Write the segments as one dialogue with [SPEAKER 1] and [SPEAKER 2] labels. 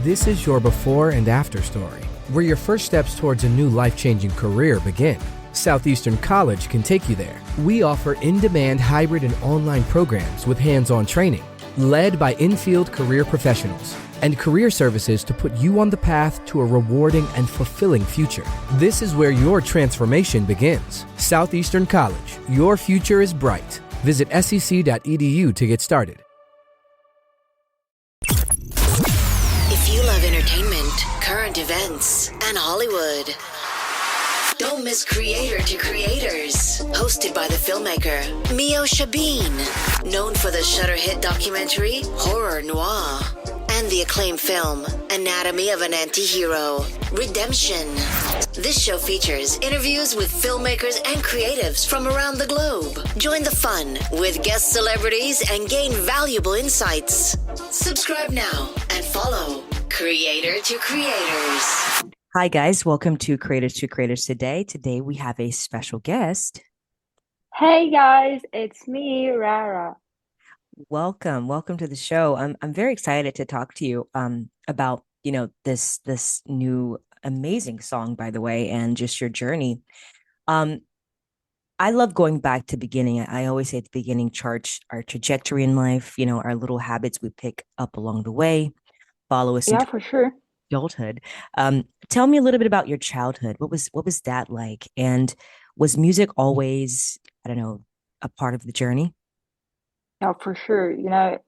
[SPEAKER 1] This is your before and after story, where your first steps towards a new life-changing career begin. Southeastern College can take you there. We offer in-demand hybrid and online programs with hands-on training, led by in-field career professionals, and career services to put you on the path to a rewarding and fulfilling future. This is where your transformation begins. Southeastern College, your future is bright. Visit sec.edu to get started.
[SPEAKER 2] If you love entertainment, current events, and Hollywood, don't miss Creator to Creators, hosted by the filmmaker Meosha, known for the Shudder hit documentary Horror Noir and the acclaimed film Anatomy of an Anti-Hero, Redemption. This show features interviews with filmmakers and creatives from around the globe. Join the fun with guest celebrities and gain valuable insights. Subscribe now and follow Creator to Creators.
[SPEAKER 3] Hi, guys. Welcome to Creators to Creators today. Today we have a special guest.
[SPEAKER 4] Hey, guys. It's me, RARA.
[SPEAKER 3] Welcome to the show. I'm very excited to talk to you about this new amazing song, by the way, and just your journey. I love going back to beginning. I always say at the beginning charts our trajectory in life, our little habits we pick up along the way, follow us
[SPEAKER 4] Yeah,
[SPEAKER 3] into
[SPEAKER 4] for sure.
[SPEAKER 3] adulthood. Tell me a little bit about your childhood. What was that like? And was music always, I don't know, a part of the journey?
[SPEAKER 4] Yeah, for sure.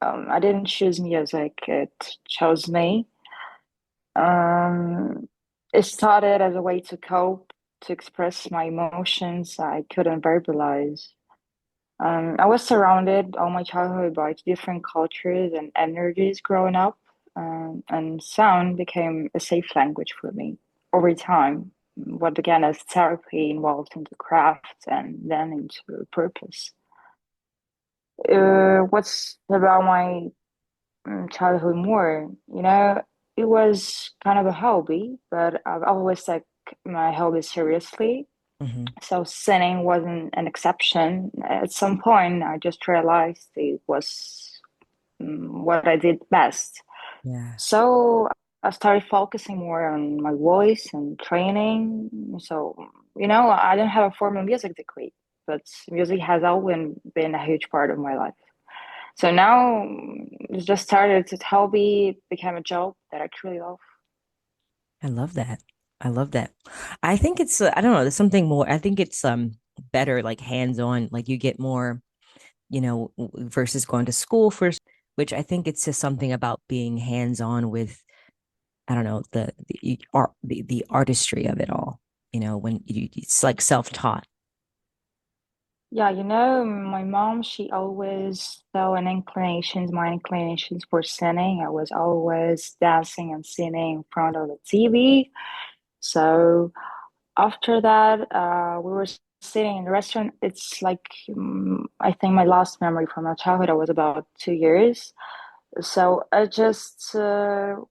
[SPEAKER 4] I didn't choose music, it chose me. Um, it started as a way to cope, to express my emotions I couldn't verbalize. I was surrounded all my childhood by different cultures and energies growing up, and sound became a safe language for me. Over time, what began as therapy evolved into craft and then into purpose. What's about my childhood more? It was kind of a hobby, but I've always taken my hobby seriously.
[SPEAKER 3] Hmm.
[SPEAKER 4] So singing wasn't an exception. At some point, I just realized it was what I did best.
[SPEAKER 3] Yeah,
[SPEAKER 4] So I started focusing more on my voice and training. So, I don't have a formal music degree, but music has always been a huge part of my life. So now it just started as a hobby, became a job that I truly love.
[SPEAKER 3] I love that. I love that. I think it's I don't know, there's something more. I think it's better like hands-on, like you get more, versus going to school first, which I think it's just something about being hands-on with I don't know, the art the artistry of it all, when it's like self-taught.
[SPEAKER 4] Yeah, my mom, she always saw my inclinations for singing. I was always dancing and singing in front of the TV. So after that, we were sitting in the restaurant. It's like, I think my last memory from my childhood, I was about 2 years. So I just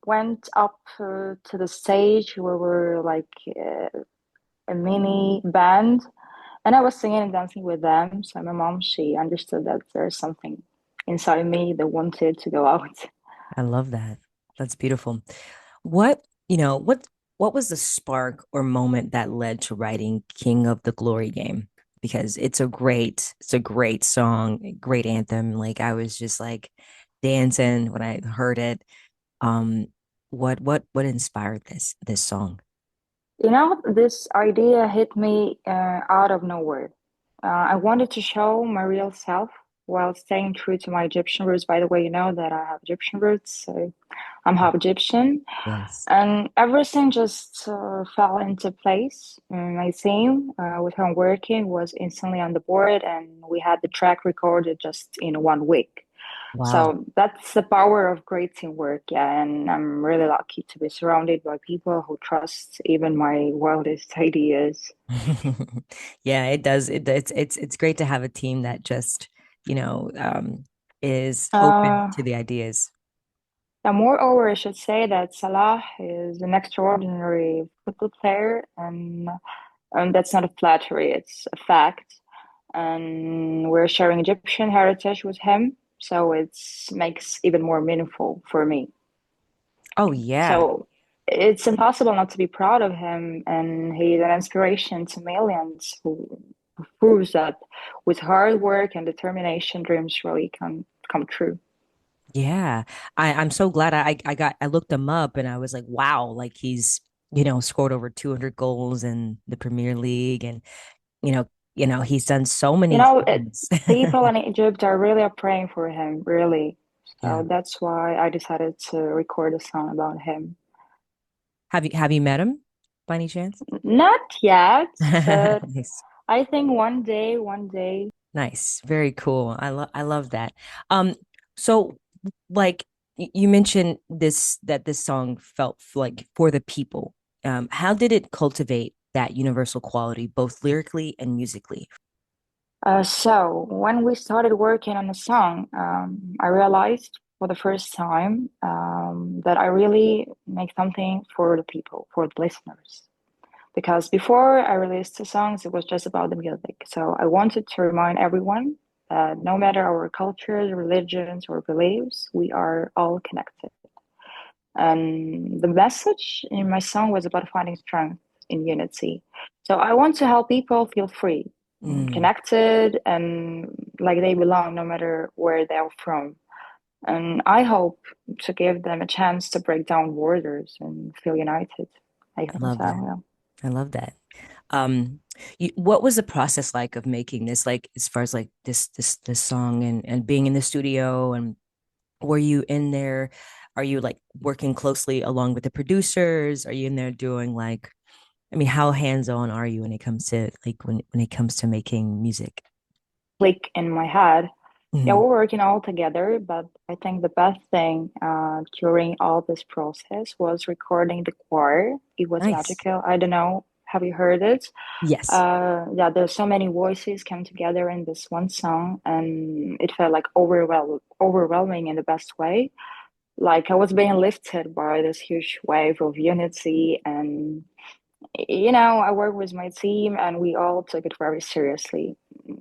[SPEAKER 4] went up to the stage where we're like a mini band, and I was singing and dancing with them. So my mom, she understood that there's something inside me that wanted to go out.
[SPEAKER 3] I love that. That's beautiful. What, what was the spark or moment that led to writing King of the Glory Game? Because it's a great song, great anthem. Like I was just like dancing when I heard it. Um, what inspired this song?
[SPEAKER 4] This idea hit me out of nowhere. I wanted to show my real self while staying true to my Egyptian roots. By the way, you know that I have Egyptian roots, so I'm half Egyptian.
[SPEAKER 3] Yes.
[SPEAKER 4] And everything just fell into place. My theme with her working was instantly on the board, and we had the track recorded just in 1 week.
[SPEAKER 3] Wow.
[SPEAKER 4] So that's the power of great teamwork, yeah. And I'm really lucky to be surrounded by people who trust even my wildest ideas.
[SPEAKER 3] Yeah, it does. It's great to have a team that just, you know, um, is open
[SPEAKER 4] Uh,
[SPEAKER 3] to the ideas.
[SPEAKER 4] and moreover, I should say that Salah is an extraordinary football player, and that's not a flattery, it's a fact. And we're sharing Egyptian heritage with him, so it makes even more meaningful for me.
[SPEAKER 3] Oh yeah.
[SPEAKER 4] So it's impossible not to be proud of him, and he's an inspiration to millions who proves that with hard work and determination, dreams really can come true.
[SPEAKER 3] Yeah. I'm so glad I looked him up and I was like, wow, like he's, scored over 200 goals in the Premier League and you know, he's done so
[SPEAKER 4] You
[SPEAKER 3] many
[SPEAKER 4] know,
[SPEAKER 3] things.
[SPEAKER 4] people in Egypt are really praying for him, really.
[SPEAKER 3] Yeah.
[SPEAKER 4] So that's why I decided to record a song about him.
[SPEAKER 3] Have you met him by any chance?
[SPEAKER 4] Not yet, but
[SPEAKER 3] Nice.
[SPEAKER 4] I think one day.
[SPEAKER 3] Nice. Very cool. I love that. So like you mentioned this song felt like for the people. How did it cultivate that universal quality both lyrically and musically?
[SPEAKER 4] So when we started working on the song, I realized for the first time that I really make something for the people, for the listeners. Because before I released the songs, it was just about the music. So I wanted to remind everyone that no matter our cultures, religions, or beliefs, we are all connected. And the message in my song was about finding strength in unity. So I want to help people feel free,
[SPEAKER 3] Mm,
[SPEAKER 4] connected, and like they belong no matter where they're from. And I hope to give them a chance to break down borders and feel united. I
[SPEAKER 3] I
[SPEAKER 4] think
[SPEAKER 3] love
[SPEAKER 4] so,
[SPEAKER 3] that.
[SPEAKER 4] yeah.
[SPEAKER 3] I love that. Um, what was the process like of making this, like as far as like this song and being in the studio and were you in there? Are you like working closely along with the producers? Are you in there doing like, I mean, how hands-on are you when it comes to like when it comes to making music?
[SPEAKER 4] Click in my head. Yeah,
[SPEAKER 3] Mhm.
[SPEAKER 4] we're working all together, but I think the best thing during all this process was recording the choir. It was
[SPEAKER 3] Nice.
[SPEAKER 4] magical. I don't know, have you heard it?
[SPEAKER 3] Yes.
[SPEAKER 4] Yeah, there's so many voices come together in this one song, and it felt like overwhelming in the best way. Like I was being lifted by this huge wave of unity, and I work with my team, and we all took it very seriously.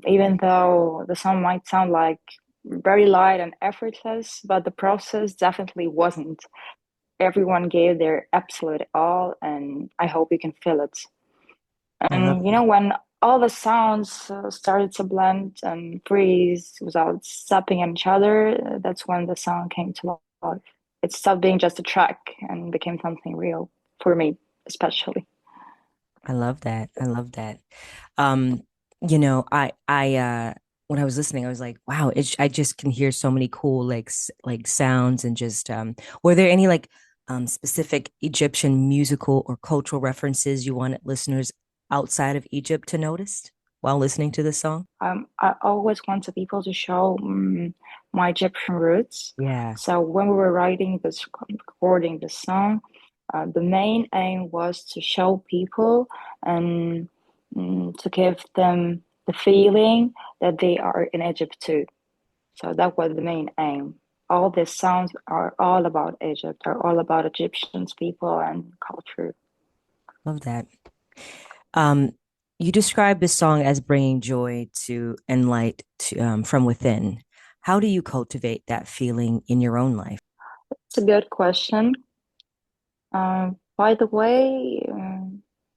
[SPEAKER 4] Even though the song might sound like very light and effortless, but the process definitely wasn't. Everyone gave their absolute all, and I hope you can feel it.
[SPEAKER 3] I love
[SPEAKER 4] And
[SPEAKER 3] that.
[SPEAKER 4] when all the sounds started to blend and freeze without stepping on each other, that's when the song came to life. It stopped being just a track and became something real for me, especially.
[SPEAKER 3] I love that. I love that. Um, I when I was listening, I was like, wow, I just can hear so many cool like sounds and just were there any like specific Egyptian musical or cultural references you wanted listeners outside of Egypt to notice while listening to this song?
[SPEAKER 4] I always wanted people to show my Egyptian roots.
[SPEAKER 3] Yeah.
[SPEAKER 4] So when we were writing this, recording the song, the main aim was to show people and to give them the feeling that they are in Egypt too. So that was the main aim. All these songs are all about Egypt, are all about Egyptians, people, and culture.
[SPEAKER 3] Love that. Um, you describe this song as bringing joy to and light from within. How do you cultivate that feeling in your own life?
[SPEAKER 4] It's a good question. By the way,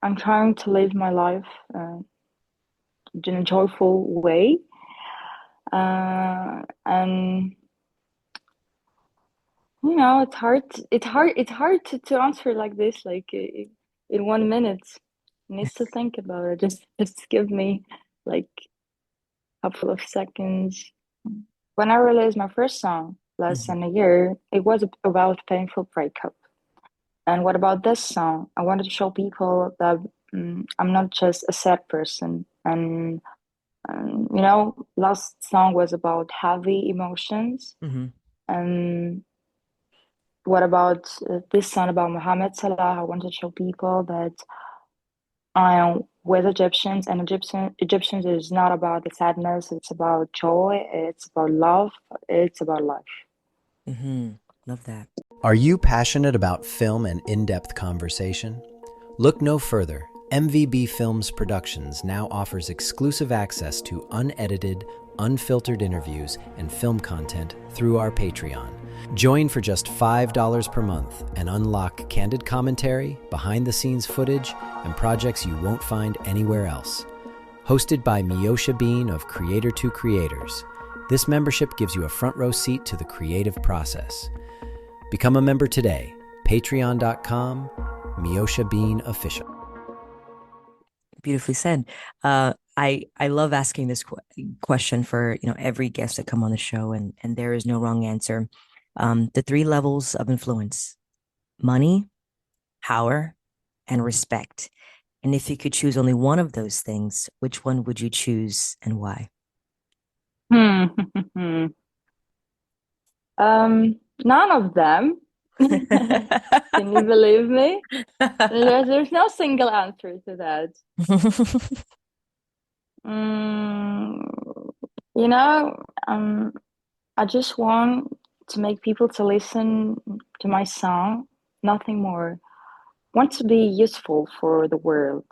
[SPEAKER 4] I'm trying to live my life in a joyful way, and it's hard. It's hard to answer like this, like in 1 minute. Needs to think about it. Just give me like a couple of seconds. When I released my first song less
[SPEAKER 3] Mhm.
[SPEAKER 4] than a year, it was about painful breakup. And what about this song? I wanted to show people that I'm not just a sad person. And last song was about heavy emotions.
[SPEAKER 3] Mhm.
[SPEAKER 4] And what about this song about Muhammad Salah? I want to show people that I am with Egyptians, and Egyptians is not about the sadness. It's about joy. It's about love. It's about life.
[SPEAKER 3] Mhm. Love that.
[SPEAKER 5] Are you passionate about film and in-depth conversation? Look no further. MVB Films Productions now offers exclusive access to unedited, unfiltered interviews and film content through our Patreon. Join for just $5 per month and unlock candid commentary, behind the scenes footage, and projects you won't find anywhere else. Hosted by Meosha Bean of Creator to Creators, this membership gives you a front row seat to the creative process. Become a member today. Patreon.com, Meosha Bean Official.
[SPEAKER 3] Beautifully said. I love asking this question for every guest that come on the show, and there is no wrong answer. The three levels of influence: money, power, and respect. And if you could choose only one of those things, which one would you choose and why?
[SPEAKER 4] Hmm. None of them. Can you believe me? There's no single answer to that. Mm, you know, um, I just want to make people to listen to my song, nothing more. Want to be useful for the world.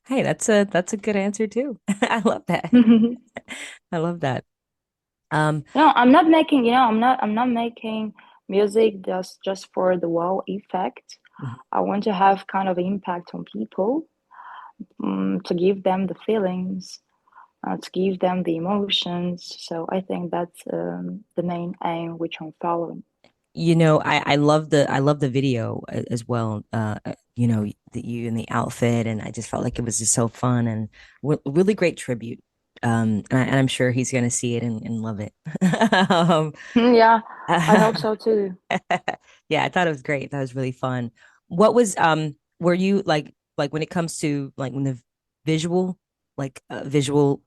[SPEAKER 3] Hey, that's a good answer too. I love that.
[SPEAKER 4] No,
[SPEAKER 3] I love that. Um,
[SPEAKER 4] I'm not making, I'm not making music just for the wow effect. I want to have kind of impact on people, to give them the feelings, to give them the emotions. So I think that's the main aim which I'm following.
[SPEAKER 3] I love the video as well. You in the outfit, and I just felt like it was just so fun and really great tribute. And I'm sure he's gonna see it and love it. um,
[SPEAKER 4] Yeah, I hope so too.
[SPEAKER 3] yeah, I thought it was great. That was really fun. What was were you like when it comes to like when the visual visual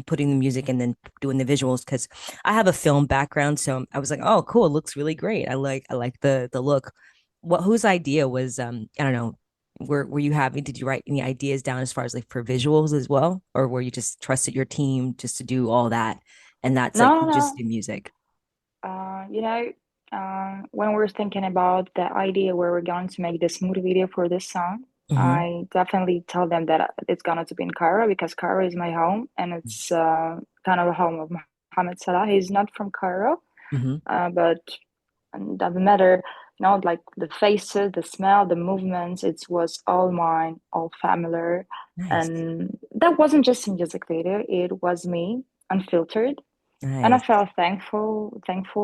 [SPEAKER 3] putting the music and then doing the visuals, because I have a film background, so I was like, oh cool, it looks really great. I like the look. Whose idea was I don't know, were you having, did you write any ideas down as far as like for visuals as well, or were you just trusted your team just to do all that and that's like
[SPEAKER 4] No,
[SPEAKER 3] you just
[SPEAKER 4] no.
[SPEAKER 3] do music?
[SPEAKER 4] Uh, you know, when we're thinking about the idea where we're going to make this mood video for this song,
[SPEAKER 3] Hmm.
[SPEAKER 4] I definitely tell them that it's going to be in Cairo because Cairo is my home and it's kind of the home of Mohammed Salah. He's not from Cairo,
[SPEAKER 3] Hmm.
[SPEAKER 4] but it doesn't matter. Like the faces, the smell, the movements, it was all mine, all familiar.
[SPEAKER 3] Nice.
[SPEAKER 4] And that wasn't just a music video, it was me, unfiltered. And I
[SPEAKER 3] Nice.
[SPEAKER 4] felt thankful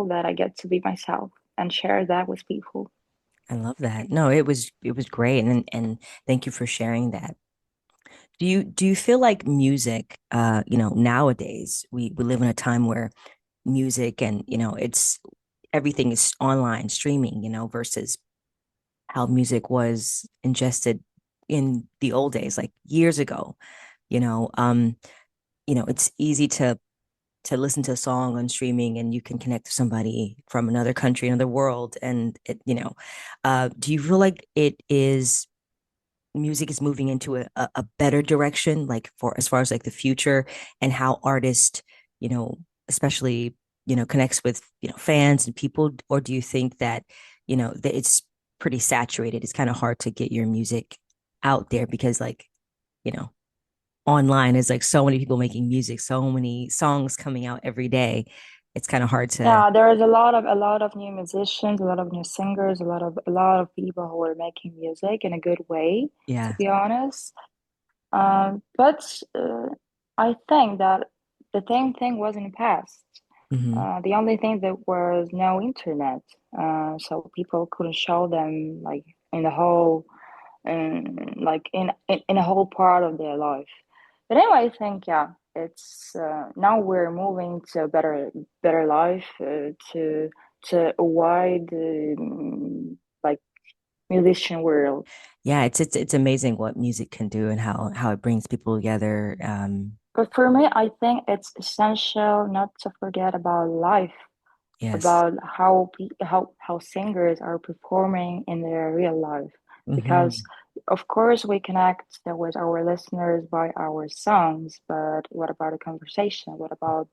[SPEAKER 4] that I get to be myself and share that with people.
[SPEAKER 3] I love that. No, it was great, and thank you for sharing that. Do you feel like music, nowadays we live in a time where music and, it's everything is online streaming, versus how music was ingested in the old days, like years ago, you know, um, it's easy to listen to a song on streaming and you can connect to somebody from another country, another world. And do you feel like music is moving into a better direction, like for as far as like the future and how artists, you know, especially, connects with, fans and people? Or do you think that, that it's pretty saturated? It's kind of hard to get your music out there because like, you know, online is like so many people making music, so many songs coming out every day. It's kind of hard to,
[SPEAKER 4] Yeah, there is a lot of new musicians, a lot of new singers, a lot of people who are making music in a good way, to
[SPEAKER 3] yeah.
[SPEAKER 4] be honest. But I think that the same thing was in the past.
[SPEAKER 3] Hmm.
[SPEAKER 4] The only thing that was no internet, so people couldn't show them like in the whole, like in a whole part of their life. But anyway, I think yeah, it's now we're moving to a better life, to a wide like musician world.
[SPEAKER 3] Yeah, it's amazing what music can do and how it brings people together.
[SPEAKER 4] But for me, I think it's essential not to forget about life,
[SPEAKER 3] Yes.
[SPEAKER 4] about how singers are performing in their real life, because
[SPEAKER 3] Hmm.
[SPEAKER 4] of course we connect with our listeners by our songs, but what about a conversation? What about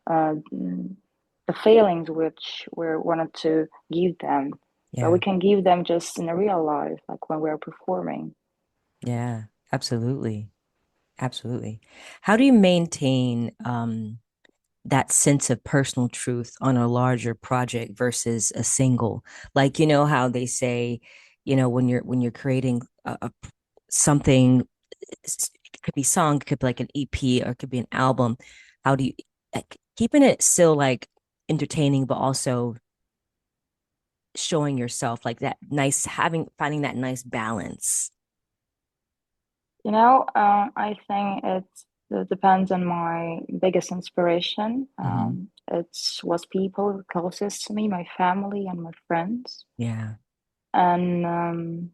[SPEAKER 4] the feelings which we wanted to give them, but we
[SPEAKER 3] Yeah.
[SPEAKER 4] can give them just in a real life, like when we're performing.
[SPEAKER 3] Yeah. Absolutely. Absolutely. How do you maintain that sense of personal truth on a larger project versus a single. Like, you know how they say, you know, when you're creating something, it could be song, it could be like an EP, or it could be an album. How do you like keeping it still like entertaining, but also showing yourself like that nice having finding that nice balance?
[SPEAKER 4] I think it depends on my biggest inspiration.
[SPEAKER 3] Mm-hmm.
[SPEAKER 4] It's was people closest to me, my family and my friends.
[SPEAKER 3] Yeah.
[SPEAKER 4] And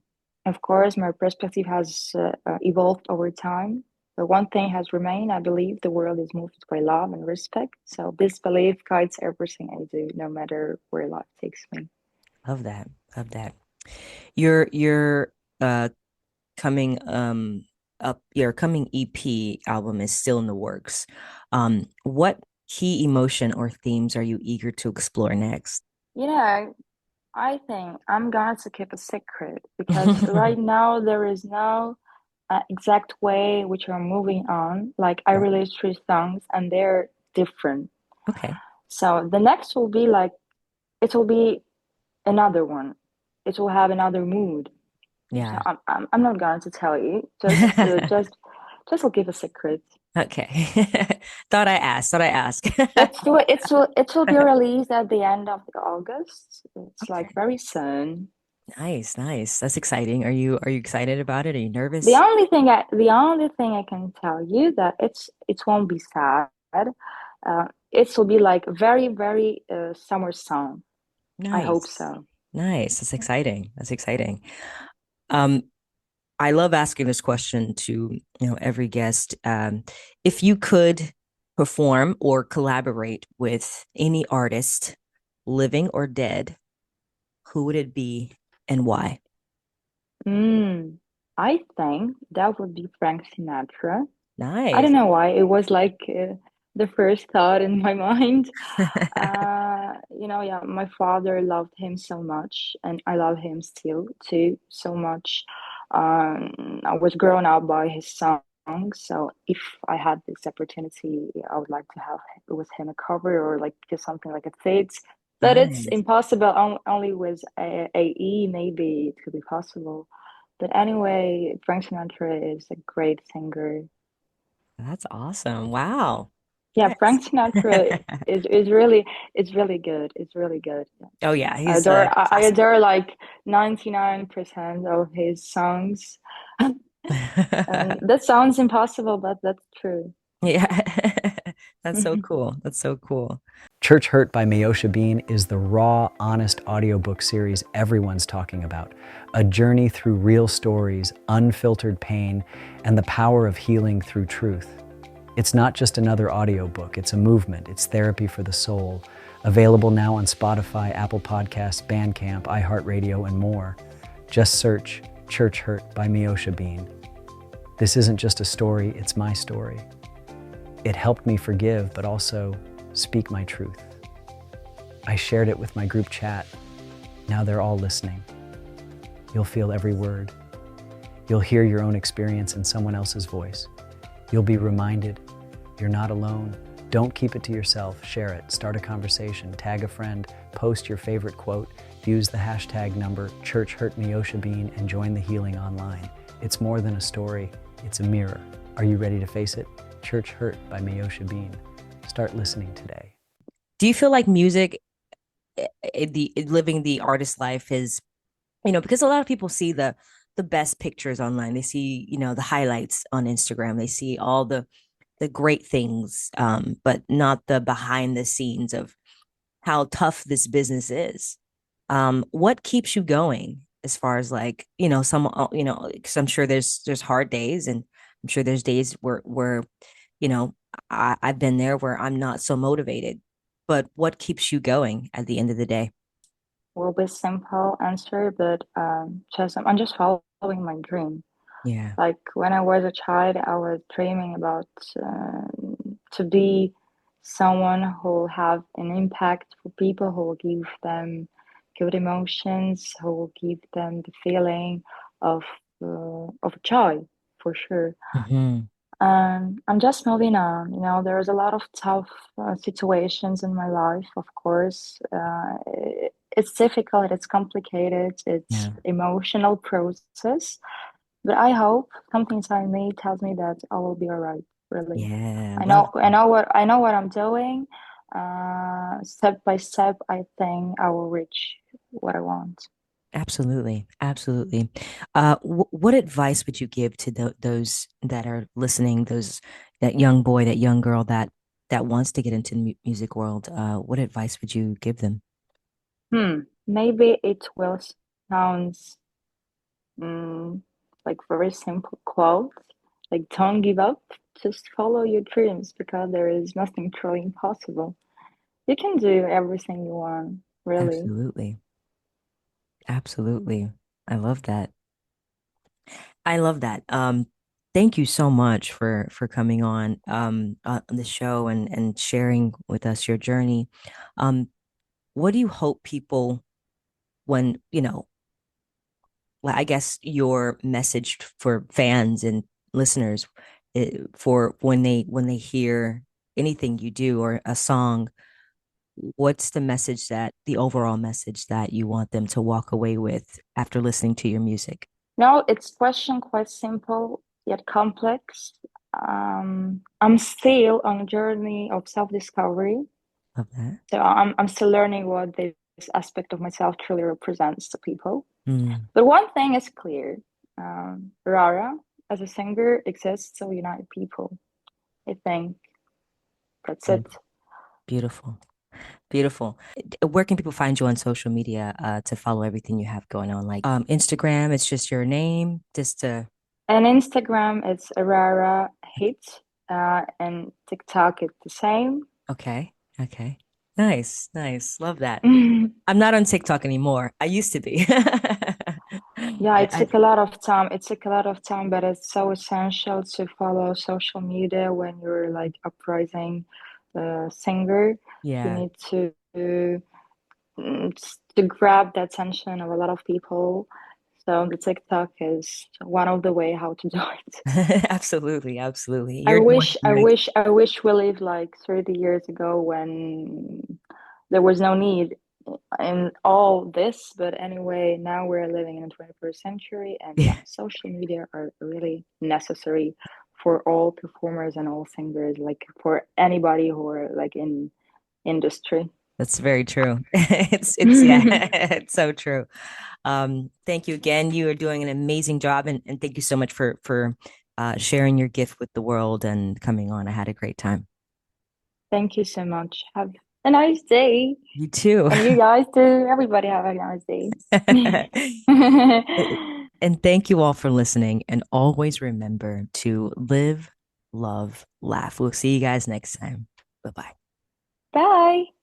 [SPEAKER 4] of course, my perspective has evolved over time. But one thing has remained, I believe the world is moved by love and respect. So this belief guides everything I do, no matter where life takes me.
[SPEAKER 3] Love that. Love that. Your uh coming up your coming EP album is still in the works. What key emotion or themes are you eager to explore next?
[SPEAKER 4] You know, I think I'm going to keep a secret because right now there is no exact way which are moving on. Like I
[SPEAKER 3] Right.
[SPEAKER 4] released 3 songs and they're different.
[SPEAKER 3] Okay.
[SPEAKER 4] So the next will be like it will be another one. It will have another mood. So
[SPEAKER 3] Yeah.
[SPEAKER 4] I'm not going to tell you. Just will give a secret.
[SPEAKER 3] Okay. Thought I asked. Thought I asked.
[SPEAKER 4] It will be released at the end of August. It's like
[SPEAKER 3] Okay.
[SPEAKER 4] very soon.
[SPEAKER 3] Nice, nice. That's exciting. Are you excited about it? Are you
[SPEAKER 4] The
[SPEAKER 3] nervous?
[SPEAKER 4] only thing I can tell you that it won't be sad. It will be like very very summer song. I hope
[SPEAKER 3] Nice.
[SPEAKER 4] so.
[SPEAKER 3] Nice. That's exciting. That's exciting. Um, I love asking this question to, you know, every guest. If you could perform or collaborate with any artist, living or dead, who would it be and why?
[SPEAKER 4] Mm, I think that would be Frank Sinatra. I don't
[SPEAKER 3] Nice.
[SPEAKER 4] know why. It was like the first thought in my mind. Yeah, my father loved him so much, and I love him still too so much. I was grown up by his songs, so if I had this opportunity, I would like to have with him a cover or like do something like a fit. But it's
[SPEAKER 3] Nice.
[SPEAKER 4] impossible only with AE. Maybe it could be possible. But anyway, Frank Sinatra is a great singer.
[SPEAKER 3] That's awesome. Wow.
[SPEAKER 4] Yeah,
[SPEAKER 3] Nice.
[SPEAKER 4] Frank Sinatra is really it's really good. It's really good.
[SPEAKER 3] Oh yeah,
[SPEAKER 4] I
[SPEAKER 3] he's
[SPEAKER 4] adore
[SPEAKER 3] a
[SPEAKER 4] I
[SPEAKER 3] classic.
[SPEAKER 4] adore like 99% of his songs. And that sounds impossible, but that's true.
[SPEAKER 3] Yeah. That's so cool. That's so cool.
[SPEAKER 5] Church Hurt by Meosha Bean is the raw, honest audiobook series everyone's talking about. A journey through real stories, unfiltered pain, and the power of healing through truth. It's not just another audiobook, it's a movement, it's therapy for the soul. Available now on Spotify, Apple Podcasts, Bandcamp, iHeartRadio, and more. Just search Church Hurt by Meosha Bean. This isn't just a story, it's my story. It helped me forgive, but also speak my truth. I shared it with my group chat. Now they're all listening. You'll feel every word. You'll hear your own experience in someone else's voice. You'll be reminded you're not alone. Don't keep it to yourself. Share it. Start a conversation. Tag a friend. Post your favorite quote. Use the hashtag number ChurchHurtMeoshaBean and join the healing online. It's more than a story. It's a mirror. Are you ready to face it? Church Hurt by Meosha Bean. Start listening today.
[SPEAKER 3] Do you feel like music, living the artist life is, you know, because a lot of people see the best pictures online. They see, you know, the highlights on Instagram. They see all the great things, but not the behind the scenes of how tough this business is. What keeps you going as far as like, you know, some, you know, because I'm sure there's hard days, and I'm sure there's days where you know, I've been there where I'm not so motivated. But what keeps you going at the end of the day?
[SPEAKER 4] Will be simple answer, but just I'm just following my dream.
[SPEAKER 3] Yeah.
[SPEAKER 4] Like when I was a child, I was dreaming about uh, to be someone who will have an impact for people, who will give them good emotions, who will give them the feeling of joy, for sure.
[SPEAKER 3] Hmm.
[SPEAKER 4] I'm just moving on. You know, there's a lot of tough situations in my life, of course. It's difficult, it's complicated, it's
[SPEAKER 3] Yeah.
[SPEAKER 4] emotional process. But I hope something inside me tells me that I will be all right, really.
[SPEAKER 3] Yeah. Love that.
[SPEAKER 4] I know what I'm doing. Step by step, I think I will reach what I want.
[SPEAKER 3] Absolutely. Absolutely. What advice would you give to those that are listening, that young boy, that young girl that wants to get into the music world? What advice would you give them?
[SPEAKER 4] Maybe it will sound mm, like very simple quote, like don't give up, just follow your dreams because there is nothing truly impossible. You can do everything you want, really.
[SPEAKER 3] Absolutely. Absolutely. I love that. I love that. Thank you so much for coming on the show and sharing with us your journey. What do you hope people when, well, I guess your message for fans and listeners for when they hear anything you do or a song, what's the overall message that you want them to walk away with after listening to your music?
[SPEAKER 4] No, it's question quite simple yet complex. I'm still on a journey of self-discovery,
[SPEAKER 3] Love that.
[SPEAKER 4] so I'm still learning what this aspect of myself truly represents to people.
[SPEAKER 3] Mm,
[SPEAKER 4] But one thing is clear, Rara as a singer exists to unite people. I think that's it.
[SPEAKER 3] beautiful. Beautiful. Beautiful. Where can people find you on social media to follow everything you have going on? Like Instagram, it's just your name, just to
[SPEAKER 4] And Instagram, it's a Rara hit, and TikTok, it's the same.
[SPEAKER 3] okay. Okay. Nice, nice. Love that. I'm not on TikTok anymore. I used to be.
[SPEAKER 4] Yeah, it
[SPEAKER 3] I
[SPEAKER 4] took a lot of time. It took a lot of time, but it's so essential to follow social media when you're like uprising singer. You
[SPEAKER 3] yeah.
[SPEAKER 4] need to grab the attention of a lot of people. So the TikTok is one of the way how to do it.
[SPEAKER 3] Absolutely, absolutely. You're doing great.
[SPEAKER 4] I wish we lived like 30 years ago when there was no need in all this. But anyway, now we're living in the 21st century, and yeah, social media are really necessary for all performers and all singers, like for anybody who are like in industry.
[SPEAKER 3] That's very true. It's yeah, it's so true. Thank you again. You are doing an amazing job and thank you so much for sharing your gift with the world and coming on. I had a great time.
[SPEAKER 4] Thank you so much. Have a nice day.
[SPEAKER 3] You too.
[SPEAKER 4] And you guys too. Everybody have a nice day.
[SPEAKER 3] And thank you all for listening. And always remember to live, love, laugh. We'll see you guys next time. Bye bye.
[SPEAKER 4] Bye.